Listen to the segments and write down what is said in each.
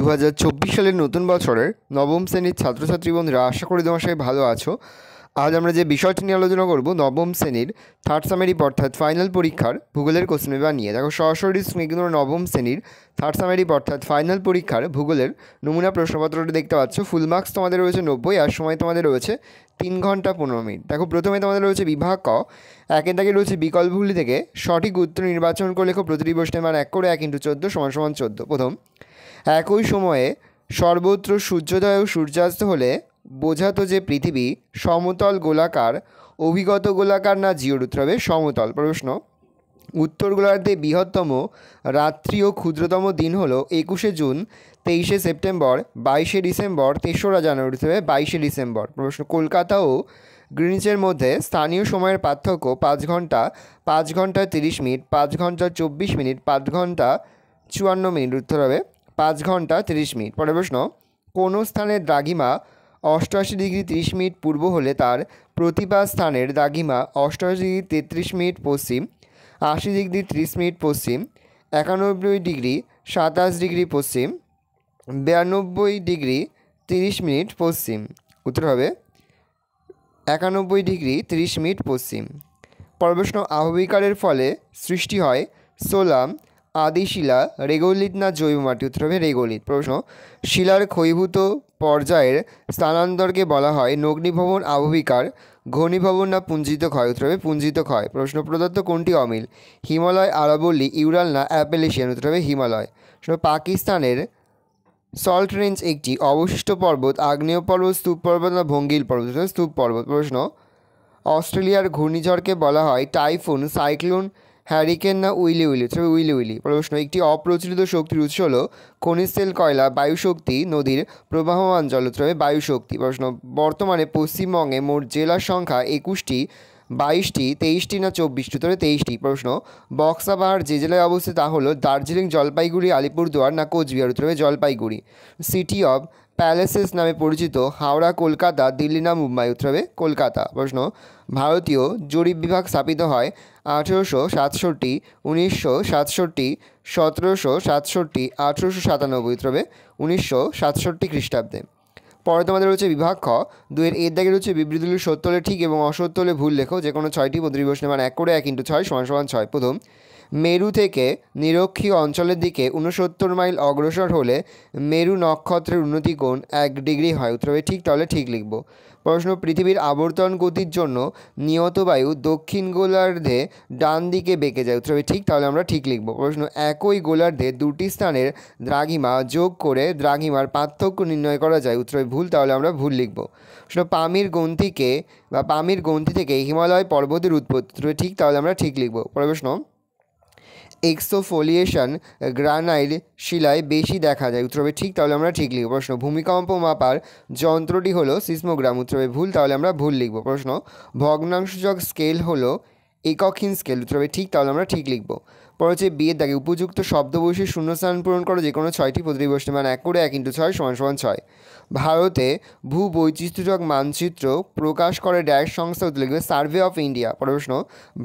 2024 সালের নতুন বছরের নবম শ্রেণীর ছাত্রছাত্রী বন্ধুরা, আশা করি তোমার সবাই ভালো আছো। আজ আমরা যে বিষয়টি নিয়ে আলোচনা করব নবম শ্রেণীর থার্ড সামেরিপ অর্থাৎ ফাইনাল পরীক্ষার ভূগোলের কোশ্চেন পেপার নিয়ে। দেখো সরাসরি স্ক্রিনে কিন্তু নবম শ্রেণীর থার্ড সামেরিপ অর্থাৎ ফাইনাল পরীক্ষার ভূগোলের নমুনা প্রশ্নপত্রটি দেখতে পাচ্ছ। ফুল মার্কস তোমাদের রয়েছে 90 আর সময় তোমাদের রয়েছে 3 ঘন্টা 15 মিনিট। দেখো প্রথমে তোমাদের রয়েছে বিভাগ ক, একের দাগে রয়েছে বিকল্পগুলি থেকে সঠিক উত্তর নির্বাচন করে লেখো প্রতিটি প্রশ্নের মান 1 করে 1 × 14 = 14। প্রথম, একই সময়ে সর্বত্র সূর্যোদয় ও সূর্যাস্ত হলে বোঝাতো যে পৃথিবী সমতল গোলাকার, অভিগত গোলাকার না জিওর উত্তর হবে সমতল। প্রশ্ন, উত্তর গোলার্ধে বৃহত্তম রাত্রি ও ক্ষুদ্রতম দিন হলো 21শে জুন, 23শে সেপ্টেম্বর, 22শে ডিসেম্বর, 3রা জানুয়ারি উত্তর হবে 22শে ডিসেম্বর। প্রশ্ন, কলকাতা ও গ্রিনিচের মধ্যে স্থানীয় সময়ের পার্থক্য 5 ঘন্টা, 5 ঘন্টা 30 মিনিট, 5 ঘন্টা 24 মিনিট, 5 ঘন্টা 54 মিনিট উত্তর হবে 5 ঘন্টা 30 মিনিট। পরের প্রশ্ন, কোনো স্থানের দ্রাঘিমা 88 ডিগ্রি 30 মিনিট পূর্ব হলে তার প্রতিপাদ স্থানের দ্রাঘিমা 88 ডিগ্রি 33 মিনিট পশ্চিম, 80 ডিগ্রি 30 মিনিট পশ্চিম, 91 ডিগ্রি 27 ডিগ্রি পশ্চিম, 92 ডিগ্রি 30 মিনিট পশ্চিম উত্তর হবে 91 ডিগ্রি 30 মিনিট পশ্চিম। পরের প্রশ্ন, আবহবিকারের ফলে সৃষ্টি হয় সোলাম, আদিশিলা, রেগোলিথ না জৈব মাটি উত্তর হবে রেগোলিথ। প্রশ্ন, শিলার ক্ষয়ীভূত পর্যায়ের স্থানান্তরকে বলা হয় নগ্নিভবন, আবহবিকার, ঘনীভবন না পুঞ্জিত ক্ষয় উত্তর হবে পুঞ্জিত ক্ষয়। প্রশ্ন, প্রদত্ত কোনটি অমিল? হিমালয়, আরাবল্লী, ইউরাল না অ্যাপেলেশিয়ান উত্তর হবে হিমালয়। প্রশ্ন, পাকিস্তানের সল্ট রেঞ্জ একটি অবশিষ্ট পর্বত, আগ্নেয় পর্বত, স্তূপ পর্বত না ভঙ্গিল পর্বত উত্তর হবে স্তূপ পর্বত। প্রশ্ন, অস্ট্রেলিয়ার ঘূর্ণিঝড়কে বলা হয় টাইফুন, সাইক্লোন, হ্যারিকেন না উইলি উইলি উত্তর হবে উইলি উইলি। প্রশ্ন, একটি অপ্রচলিত শক্তির উৎস হল খনিজ তেল, কয়লা, বায়ুশক্তি, নদীর প্রবাহমান জল উত্তর হবে বায়ুশক্তি। প্রশ্ন, বর্তমানে পশ্চিমবঙ্গে মোট জেলার সংখ্যা 21টি, 22টি, 23টি না 24টি উত্তর হবে 23টি। প্রশ্ন, বক্সা পাহাড় যে জেলায় অবস্থিত তা হলো দার্জিলিং, জলপাইগুড়ি, আলিপুরদুয়ার না কোচবিহার উত্তর হবে জলপাইগুড়ি। সিটি অফ প্যালেসেস নামে পরিচিত হাওড়া, কলকাতা, দিল্লি না মুম্বাই উত্তর হবে কলকাতা। প্রশ্ন, ভারতীয় জরিপ বিভাগ স্থাপিত হয় 1867, 1967, 1767, 1897 উত্তর হবে 1967 খ্রিস্টাব্দে। পরে তোমাদের রয়েছে বিভাগ খ, 2 এর দাগে রয়েছে বিবৃতিগুলি সত্য হলে ঠিক এবং অসত্য হলে ভুল লেখো যে কোনো 6টি প্রতিটি প্রশ্নের মান 1 করে 1 × 6 = 6। প্রথম, মেরু থেকে নিরক্ষীয় অঞ্চলের দিকে 69 মাইল অগ্রসর হলে মেরু নক্ষত্রের উন্নতি কোণ 1 ডিগ্রি হয় উত্তর হবে ঠিক, তাহলে ঠিক লিখব। প্রশ্ন, পৃথিবীর আবর্তন গতির জন্য নিয়ত বায়ু দক্ষিণ গোলার্ধে ডান দিকে বেঁকে যায় উত্তর হবে ঠিক, তাহলে আমরা ঠিক লিখব। প্রশ্ন, একই গোলার্ধে দুটি স্থানের দ্রাঘিমা যোগ করে দ্রাঘিমার পার্থক্য নির্ণয় করা যায় উত্তর হবে ভুল, তাহলে আমরা ভুল লিখব। প্রশ্ন, পামির গ্রন্থি থেকে হিমালয় পর্বতের উৎপত্তি উত্তর হবে ঠিক, তাহলে আমরা ঠিক লিখব। পরের প্রশ্ন, এক্সফোলিয়েশন গ্রানাইট শিলায় বেশি দেখা যায় উত্তর হবে ঠিক, তাহলে আমরা ঠিক লিখব। প্রশ্ন, ভূমিকম্প মাপার যন্ত্রটি হলো সিসমোগ্রাম উত্তর হবে ভুল, তাহলে আমরা ভুল লিখব। প্রশ্ন, ভগ্নাংশজক স্কেল হলো এককহীন স্কেল উত্তর হবে ঠিক, তাহলে আমরা ঠিক লিখব। পরে হচ্ছে বিয়ের দাগে উপযুক্ত শব্দ বসে শূন্যস্থান পূরণ করো যে কোনো 6টি প্রতিটি প্রশ্নের মান 1 করে 1 × 6 = 6। ভারতে ভূবৈচিত্র্যক মানচিত্র প্রকাশ করে ড্যাশ সংস্থা উত্তর লিখবে সার্ভে অফ ইন্ডিয়া। প্রশ্ন,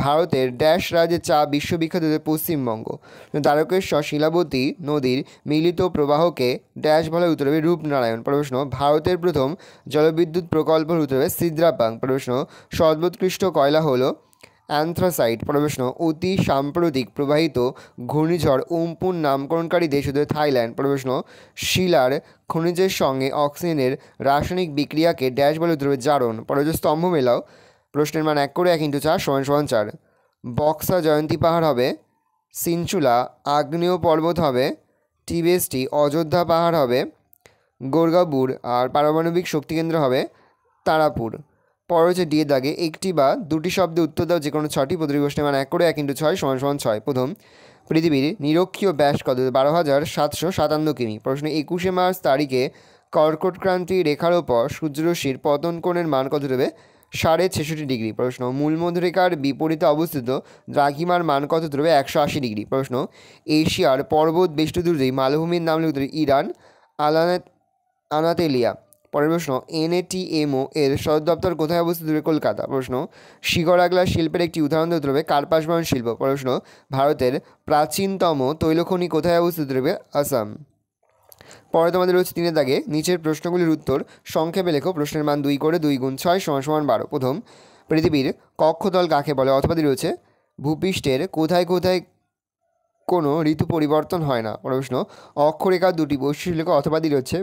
ভারতের ড্যাশ রাজ্যের চা বিশ্ববিখ্যাত পশ্চিমবঙ্গ। দ্বারকেশ্বর শিলাবতী নদীর মিলিত প্রবাহকে ড্যাশ বলে উত্তর হবে রূপনারায়ণ। প্রশ্ন, ভারতের প্রথম জলবিদ্যুৎ প্রকল্প উত্তর হবে সিদ্রাপাং। প্রশ্ন, সর্বোৎকৃষ্ট কয়লা হলো অ্যান্থ্রাসাইট। প্রশ্ন, অতি সাম্প্রতিক প্রবাহিত ঘূর্ণিঝড় উম্পুন নামকরণকারী দেশ হচ্ছে থাইল্যান্ড। প্রশ্ন, শিলার খনিজের সঙ্গে অক্সিজেনের রাসায়নিক বিক্রিয়াকে ড্যাশ বলে উত্তর হবে জারণ। পরে স্তম্ভ মেলাও প্রশ্নের মান 1 করে 1 × 4 = 4। বক্সা জয়ন্তী পাহাড় হবে সিনচুলা, আগ্নেয় পর্বত হবে টিবেস্টি, অযোধ্যা পাহাড় হবে গোরগাবুর, আর পারমাণবিক শক্তিকেন্দ্র হবে তারাপুর। পরে হচ্ছে ডি এর দাগে একটি বা দুটি শব্দে উত্তর দাও যে কোনো 6টি প্রতিটি প্রশ্নের মান 1 করে 1 × 6 = 6। প্রথম, পৃথিবীর নিরক্ষীয় ব্যাস কত? 12,757 কিমি। প্রশ্ন, 21শে মার্চ তারিখে কর্কটক্রান্তি রেখার ওপর সূর্যরশ্মির পতন কোণের মান কত দেবে? 66.5 ডিগ্রি। প্রশ্ন, মূলমধ্যরেখার বিপরীতে অবস্থিত দ্রাঘিমার মান কত দেবে? 180 ডিগ্রি। প্রশ্ন, এশিয়ার পর্বত বেষ্টিত মালভূমির নাম লিখতে হবে ইরান, আনাতেলিয়া। পরের প্রশ্ন, NATMO এর সদর দপ্তর কোথায় অবস্থিত? কলকাতা। প্রশ্ন, শিকড় আগলা শিল্পের একটি উদাহরণ দিতে হবে কার্পাস বয়ন শিল্প। প্রশ্ন, ভারতের প্রাচীনতম তৈলখনি কোথায় অবস্থিত? আসাম। পরে তোমাদের রয়েছে 3 দাগে নিচের প্রশ্নগুলির উত্তর সংক্ষেপে লেখো। প্রশ্নের মান 2 করে 2 গুণ 6 = 12। প্রথম, পৃথিবীর কক্ষতল কাকে বলে? অথবাদি রয়েছে ভূপৃষ্ঠের কোথায় কোথায় কোনো ঋতু পরিবর্তন হয় না। প্রশ্ন, অক্ষরেখার দুটি বৈশিষ্ট্য লেখো। অথবাদি রয়েছে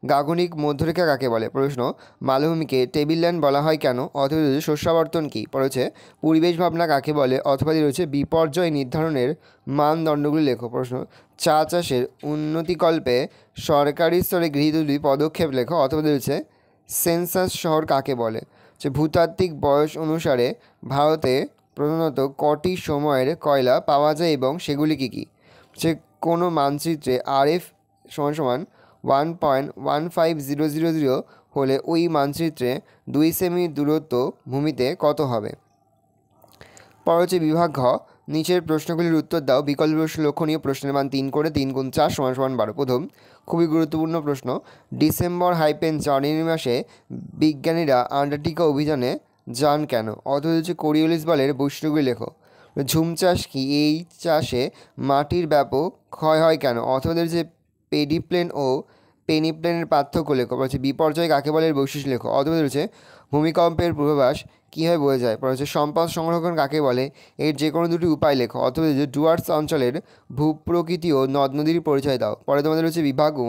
গাগনিক মধ্যরেখা কাকে বলে? প্রশ্ন, মালভূমিকে টেবিল ল্যান্ড বলা হয় কেন? অথবা রয়েছে শস্যাবর্তন কী? রয়েছে পরিবেশ ভাবনা কাকে বলে? অথবা রয়েছে বিপর্যয় নির্ধারণের মানদণ্ডগুলি লেখো। প্রশ্ন, চা চাষের উন্নতিকল্পে সরকারি স্তরে গৃহীত দুটি পদক্ষেপ লেখো। অথবা রয়েছে সেন্সাস শহর কাকে বলে? যে ভূতাত্ত্বিক বয়স অনুসারে ভারতে প্রধানত কটি সময়ের কয়লা পাওয়া যায় এবং সেগুলি কী কী? যে কোনো মানচিত্রে RF = 1.15000 হলে ওই মানচিত্রে 2 সেমি দূরত্ব ভূমিতে কত হবে? পর হচ্ছে বিভাগ ঘ, নিচের প্রশ্নগুলির উত্তর দাও। বিকল্প প্রশ্ন লক্ষণীয়। প্রশ্নের মান 3 করে 3 গুণ 4 = 12। প্রথম, খুবই গুরুত্বপূর্ণ প্রশ্ন, ডিসেম্বর-জানুয়ারি মাসে বিজ্ঞানীরা আন্টার্কটিকা অভিযানে যান কেন? অথবা হচ্ছে কোরিওলিস বলের বৈশিষ্ট্যগুলি লেখো। ঝুম চাষ কি? এই চাষে মাটির ব্যাপক ক্ষয় হয় কেন? অথবা হচ্ছে পেডিপ্লেন ও পেনিপ্লেনের পার্থক্য লেখো। বলছে বিপর্যয় কাকে বলে? বৈশিষ্ট্য লেখো। অথবা রয়েছে ভূমিকম্পের পূর্বাভাস কীভাবে বোঝা যায়? হচ্ছে সম্পদ সংরক্ষণ কাকে বলে? এর যে কোনো দুটি উপায় লেখো। অথবা যে ডুয়ার্স অঞ্চলের ভূপ্রকৃতি ও নদ নদীর পরিচয় দাও। পরে তোমাদের হচ্ছে বিভাগ ও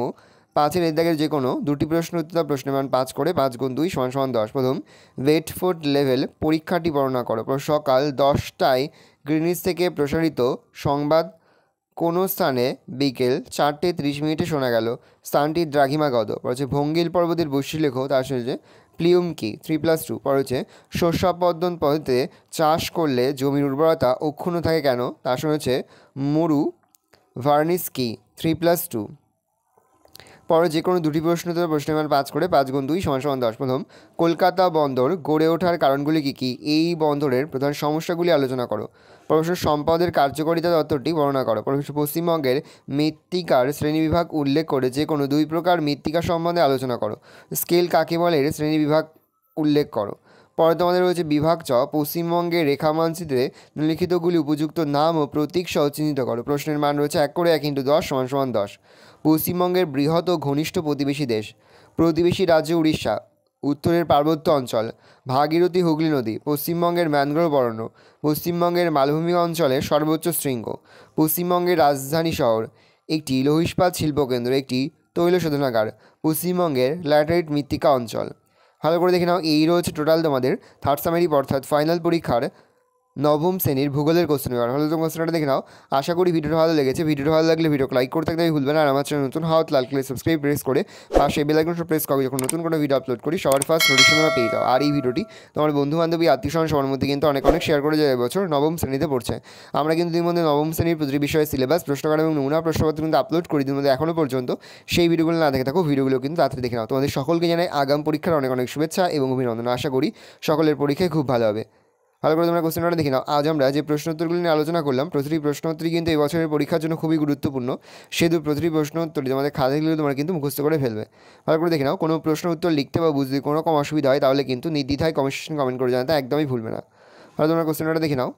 5-এর দাগের যে কোনো দুটি প্রশ্ন উত্তর দাও। প্রশ্নের মান 5 করে 5 গুণ 2 = 10। প্রথম, বেডফোর্ড লেভেল পরীক্ষাটি বর্ণনা করো। সকাল 10টায় গ্রিনিচ থেকে প্রসারিত সংবাদ কোনো স্থানে বিকেল 4:30 শোনা গেল। স্থানটির দ্রাঘিমাগত। হচ্ছে ভঙ্গিল পর্বতের বৈশিষ্ট্য লেখো। তার সাথে প্লিউম কি? 3+2। পর হচ্ছে শস্যাবর্ধন পদ্ধতিতে চাষ করলে জমির উর্বরতা অক্ষুণ্ণ থাকে কেন? তার সঙ্গে হচ্ছে মরু ভার্নিস কি? 3+2। পরে যে কোনো দুটি প্রশ্ন উত্তর। প্রশ্নের মান 5 করে 5 গুণ 2 = 10। প্রথম, কলকাতা বন্দর গড়ে ওঠার কারণগুলি কী কী? এই বন্দরের প্রধান সমস্যাগুলি আলোচনা করো। প্রশ্ন, সম্পদের কার্যকারিতা তত্ত্বটি বর্ণনা করো। প্রশ্ন, পশ্চিমবঙ্গের মৃত্তিকার শ্রেণীবিভাগ উল্লেখ করে যে কোনো 2 প্রকার মৃত্তিকা সম্বন্ধে আলোচনা করো। স্কেল কাকে বলে? এর শ্রেণীবিভাগ উল্লেখ করো। পরে তোমাদের রয়েছে বিভাগ চ, পশ্চিমবঙ্গের রেখা মানচিত্রে নিম্নলিখিতগুলি উপযুক্ত নাম ও প্রতীক সহ চিহ্নিত করো। প্রশ্নের মান রয়েছে 1 করে 1 × 10 = 10। পশ্চিমবঙ্গের বৃহৎ ও ঘনিষ্ঠ প্রতিবেশী দেশ। প্রতিবেশী রাজ্য উড়িষ্যা। উত্তরের পার্বত্য অঞ্চল, ভাগীরথী হুগলি নদী। পশ্চিমবঙ্গের ম্যানগ্রোভ অরণ্য। পশ্চিমবঙ্গের মালভূমি অঞ্চলের সর্বোচ্চ শৃঙ্গ। পশ্চিমবঙ্গের রাজধানী শহর, একটি লৌহ ইস্পাত শিল্পকেন্দ্র, একটি তৈল শোধনাগার। পশ্চিমবঙ্গের ল্যাটেরাইট মৃত্তিকা অঞ্চল। ভালো করে দেখে নাও, এই রয়েছে টোটাল তোমাদের থার্ড সামেরি অর্থাৎ ফাইনাল পরীক্ষার নবম শ্রেণীর ভূগোলের কোশ্চেন পেপার। ভালো তোমার কোশ্চেনটা দেখে নাও। আশা করি ভিডিওটা ভালো লেগেছে। ভিডিওটা ভালো লাগলে ভিডিওকে লাইক করতে থাকতে ভুলবেন। আর আমার চ্যানেল নতুন হওয়া লাল কালার সাবস্ক্রাইব প্রেস করে পাশে বেল আইকনটা প্রেস করো, যখন নতুন কোনো ভিডিও আপলোড করি সবার ফার্স্ট নোটিফিকেশন তোমরা পেয়ে যাও। আর এই ভিডিওটি তোমার বন্ধু বান্ধবী আত্মীয়স্বজন সবার মধ্যে কিন্তু অনেক শেয়ার করে যায়। এবছর নবম শ্রেণীতে পড়ছে। আমরা কিন্তু ইতিমধ্যে নবম শ্রেণীর প্রতিটি বিষয়ে সিলেবাস, প্রশ্নকার এবং নমুনা প্রশ্নপত্র কিন্তু আপলোড করি। তোমাদের এখনও পর্যন্ত সেই ভিডিওগুলো না দেখে থাকো, ভিডিওগুলো কিন্তু তাড়াতাড়ি দেখে নাও। তোমাদের সকলকে জানাই আগাম পরীক্ষার অনেক শুভেচ্ছা এবং অভিনন্দন। আশা করি সকলের পরীক্ষায় খুব ভালো হবে। ভালো করে তোমরা কোশ্চেনটা দেখে নাও। আজ আমরা যে প্রশ্ন উত্তরগুলি নিয়ে আলোচনা করলাম, প্রতিটি প্রশ্ন উত্তরই কিন্তু এই বছরের পরীক্ষার জন্য খুবই গুরুত্বপূর্ণ। সেহেতু প্রতিটি প্রশ্ন উত্তরই তোমাদের খাতাগুলো তোমরা কিন্তু মুখস্থ করে ফেলবে। ভালো করে দেখে নাও। কোনো প্রশ্ন উত্তর লিখতে বা বুঝতে কোনো রকম অসুবিধা হয় তাহলে কিন্তু নির্দ্বিধায় কমেন্ট সেকশনে কমেন্ট করে জানাতে একদমই ভুলবে না। ভালো তোমরা কোশ্চেনটা দেখে নাও।